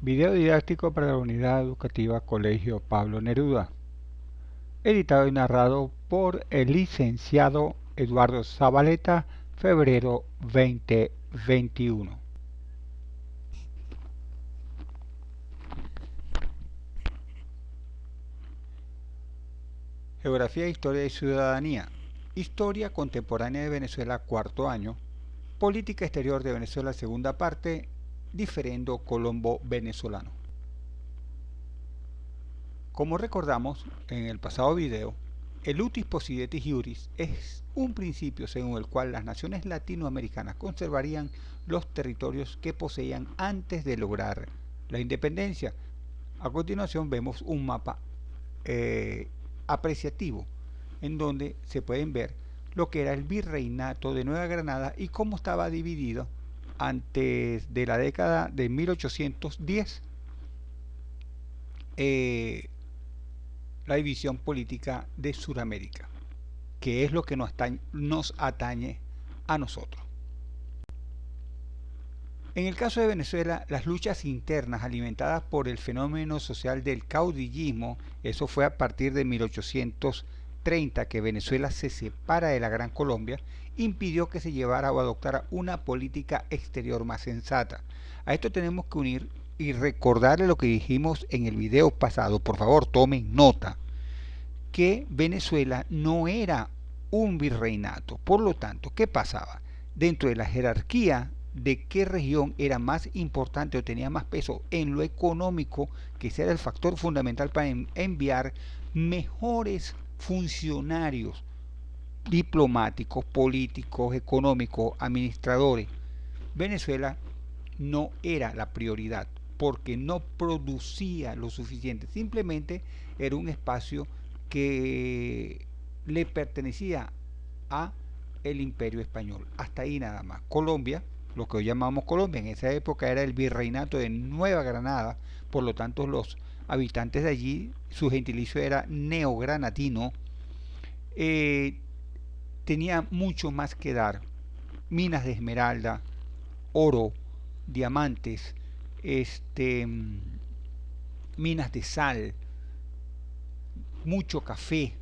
Video didáctico para la Unidad Educativa Colegio Pablo Neruda. Editado y narrado por el licenciado Eduardo Zabaleta, febrero 2021. Geografía, Historia y Ciudadanía. Historia contemporánea de Venezuela, cuarto año. Política exterior de Venezuela, segunda parte. Diferendo Colombo venezolano. Como recordamos en el pasado video, el utis possidetis iuris es un principio según el cual las naciones latinoamericanas conservarían los territorios que poseían antes de lograr la independencia. A continuación vemos un mapa apreciativo en donde se pueden ver lo que era el virreinato de Nueva Granada y cómo estaba dividido antes de la década de 1810. La división política de Sudamérica, que es lo que nos atañe a nosotros. En el caso de Venezuela, las luchas internas alimentadas por el fenómeno social del caudillismo, eso fue a partir de 1830 que Venezuela se separa de la Gran Colombia, impidió que se llevara o adoptara una política exterior más sensata. A esto tenemos que unir y recordarle lo que dijimos en el video pasado, por favor tomen nota, que Venezuela no era un virreinato. Por lo tanto, ¿qué pasaba? Dentro de la jerarquía de qué región era más importante o tenía más peso en lo económico, que ese era el factor fundamental para enviar mejores funcionarios diplomáticos, políticos, económicos, administradores. Venezuela no era la prioridad porque no producía lo suficiente, simplemente era un espacio que le pertenecía a el Imperio Español. Hasta ahí nada más. Colombia, lo que hoy llamamos Colombia, en esa época era el virreinato de Nueva Granada, por lo tanto los habitantes de allí, su gentilicio era neogranadino, tenía mucho más que dar, minas de esmeralda, oro, diamantes, minas de sal, mucho café,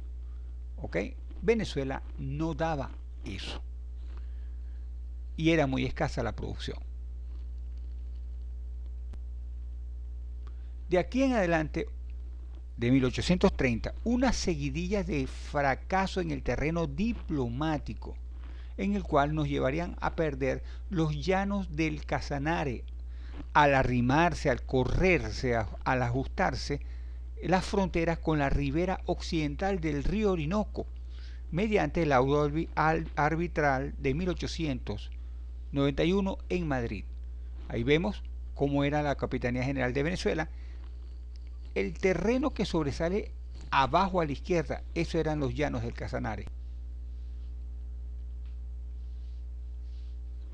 ¿ok? Venezuela no daba eso y era muy escasa la producción. De aquí en adelante, de 1830, una seguidilla de fracaso en el terreno diplomático, en el cual nos llevarían a perder los llanos del Casanare, al arrimarse, al correrse, al ajustarse las fronteras con la ribera occidental del río Orinoco, mediante el laudo arbitral de 1891 en Madrid. Ahí vemos cómo era la Capitanía General de Venezuela. El terreno que sobresale abajo a la izquierda, eso eran los llanos del Casanare.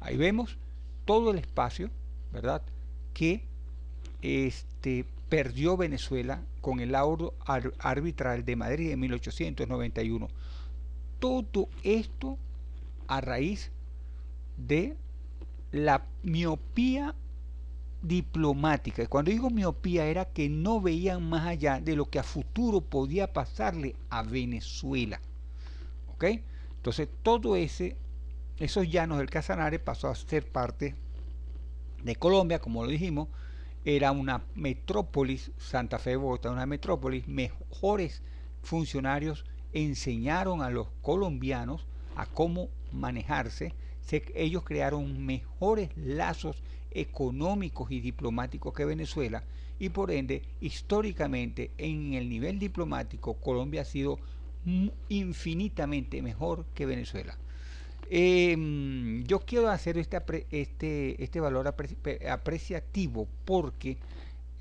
Ahí vemos todo el espacio, ¿verdad?, que perdió Venezuela con el laudo arbitral de Madrid en 1891. Todo esto a raíz de la miopía diplomática. Y cuando digo miopía era que no veían más allá de lo que a futuro podía pasarle a Venezuela. ¿Ok? Entonces todo esos llanos del Casanare pasó a ser parte de Colombia, como lo dijimos. Era una metrópolis, Santa Fe de Bogotá, una metrópolis. Mejores funcionarios enseñaron a los colombianos a cómo manejarse. Ellos crearon mejores lazos económicos y diplomáticos que Venezuela, y por ende, históricamente, en el nivel diplomático, Colombia ha sido infinitamente mejor que Venezuela. Yo quiero hacer este valor apreciativo porque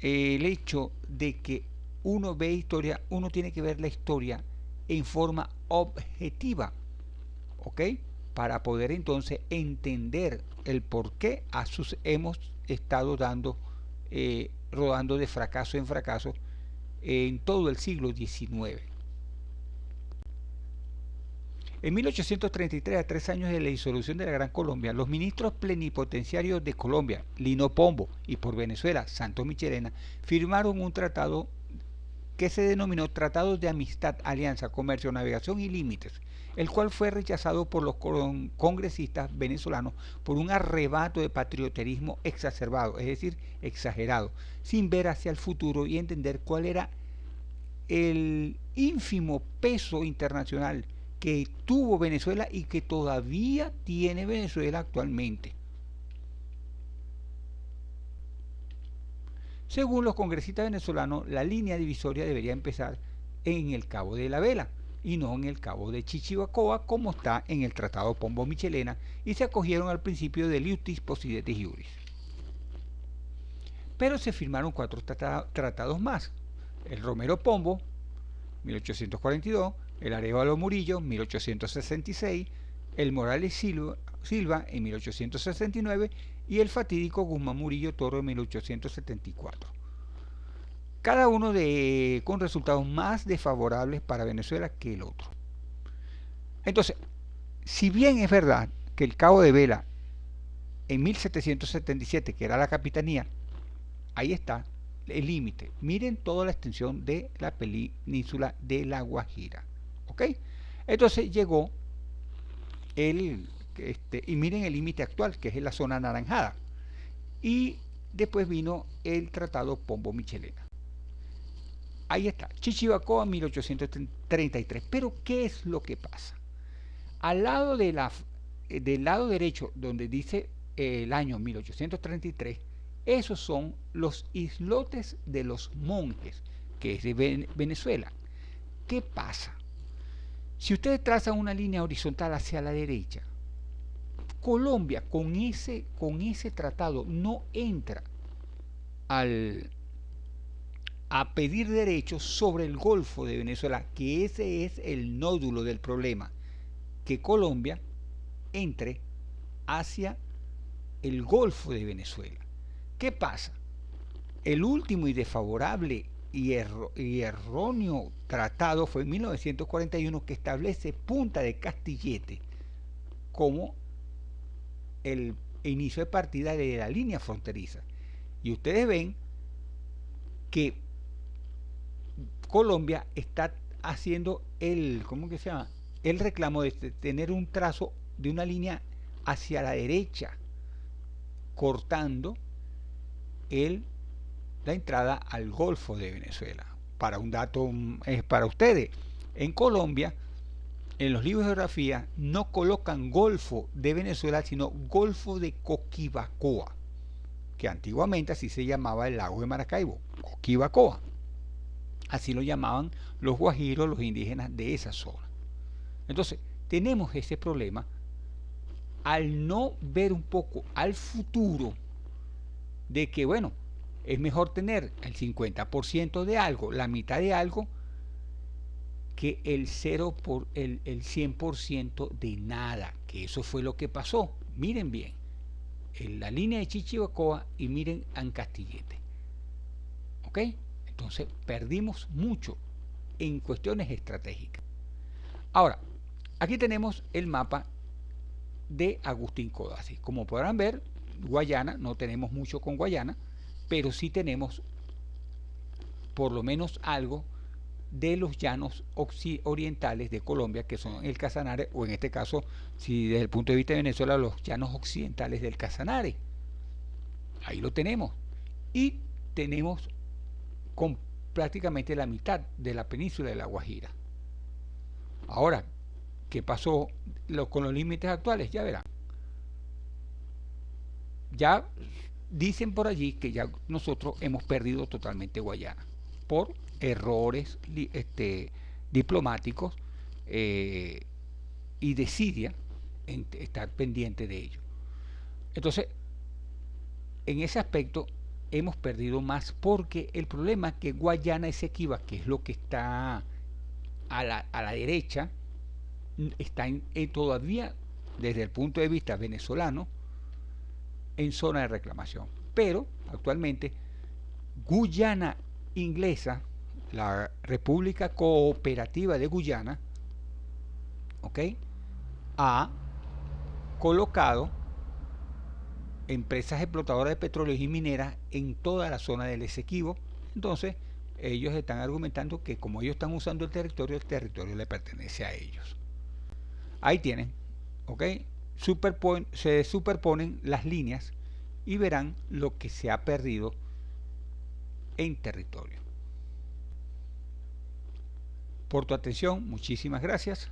el hecho de que uno ve historia, uno tiene que ver la historia en forma objetiva, ¿ok? Para poder entonces entender el por qué hemos estado rodando de fracaso en fracaso en todo el siglo XIX. En 1833, a 3 años de la disolución de la Gran Colombia, los ministros plenipotenciarios de Colombia, Lino Pombo, y por Venezuela, Santos Michelena, firmaron un tratado que se denominó Tratado de Amistad, Alianza, Comercio, Navegación y Límites, el cual fue rechazado por los congresistas venezolanos por un arrebato de patrioterismo exacerbado, es decir, exagerado, sin ver hacia el futuro y entender cuál era el ínfimo peso internacional que tuvo Venezuela y que todavía tiene Venezuela actualmente. Según los congresistas venezolanos, la línea divisoria debería empezar en el Cabo de la Vela y no en el Cabo de Chichibacoa, como está en el Tratado Pombo-Michelena, y se acogieron al principio de Liutis Possidetis Iuris. Pero se firmaron 4 tratados más: el Romero Pombo, 1842, el Arévalo Murillo, 1866, el Morales Silva en 1869 y el fatídico Guzmán Murillo Toro en 1874. Cada uno con resultados más desfavorables para Venezuela que el otro. Entonces, si bien es verdad que el Cabo de Vela en 1777, que era la capitanía, ahí está el límite. Miren toda la extensión de la península de La Guajira. ¿Ok? Entonces llegó y miren el límite actual, que es en la zona anaranjada. Y después vino el Tratado Pombo-Michelena. Ahí está, Chichibacoa 1833. Pero ¿qué es lo que pasa? Al lado del lado derecho, donde dice el año 1833, esos son los islotes de los monjes, que es de Venezuela. ¿Qué pasa? Si ustedes trazan una línea horizontal hacia la derecha, Colombia con ese tratado no entra a pedir derechos sobre el Golfo de Venezuela, que ese es el nódulo del problema, que Colombia entre hacia el Golfo de Venezuela. ¿Qué pasa? El último y desfavorable y erróneo tratado fue en 1941, que establece Punta de Castillete como el inicio de partida de la línea fronteriza. Y ustedes ven que Colombia está haciendo ¿cómo que se llama? El reclamo de tener un trazo de una línea hacia la derecha, cortando la entrada al Golfo de Venezuela. Para un dato para ustedes, en Colombia, en los libros de geografía, no colocan Golfo de Venezuela, sino Golfo de Coquibacoa, que antiguamente así se llamaba el lago de Maracaibo, Coquibacoa. Así lo llamaban los guajiros, los indígenas de esa zona. Entonces, tenemos ese problema al no ver un poco al futuro de que, bueno, es mejor tener el 50% de algo, la mitad de algo, que el 100% de nada, que eso fue lo que pasó. Miren bien, en la línea de Chichibacoa y miren en Castillete. ¿Ok? Entonces perdimos mucho en cuestiones estratégicas. Ahora, aquí tenemos el mapa de Agustín Codazzi. Como podrán ver, Guayana, no tenemos mucho con Guayana, pero sí tenemos por lo menos algo de los llanos orientales de Colombia, que son el Casanare, o en este caso, si desde el punto de vista de Venezuela, los llanos occidentales del Casanare. Ahí lo tenemos. Y tenemos con prácticamente la mitad de la península de La Guajira. Ahora, ¿qué pasó con los límites actuales? Ya verán. Ya dicen por allí que ya nosotros hemos perdido totalmente Guayana por errores diplomáticos y desidia en estar pendiente de ello. Entonces, en ese aspecto hemos perdido más, porque el problema es que Guayana Esequiba, que es lo que está a la derecha, está todavía desde el punto de vista venezolano en zona de reclamación. Pero actualmente Guyana Inglesa, la República Cooperativa de Guyana, ¿ok?, ha colocado empresas explotadoras de petróleo y mineras en toda la zona del Esequibo. Entonces, ellos están argumentando que como ellos están usando el territorio le pertenece a ellos. Ahí tienen, ¿ok? Se superponen las líneas y verán lo que se ha perdido en territorio. Por tu atención, muchísimas gracias.